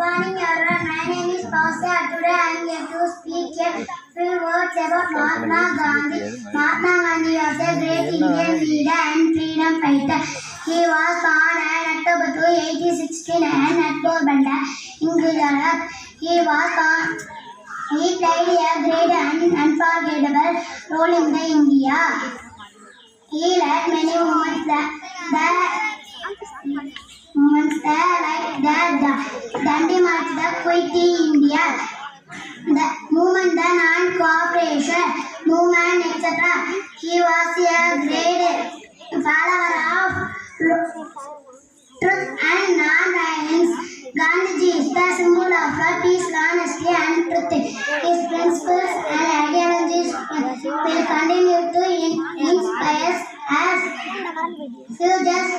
Morning everyone, my name is Pausya. Today I am here to speak a few words about Mahatma Gandhi. Mahatma Gandhi was a great Indian leader and freedom fighter. He was born on October 2, 1869 at Porbandar in Gujarat. He played a great and unforgettable role in the India. He led many movements like the Dandi March, the Quit India, the movement, the non-cooperation movement, etc. He was a great follower of truth and non-violence. Gandhiji is the symbol of peace, honesty, and truth. His principles and ideologies will continue to inspire us. Futures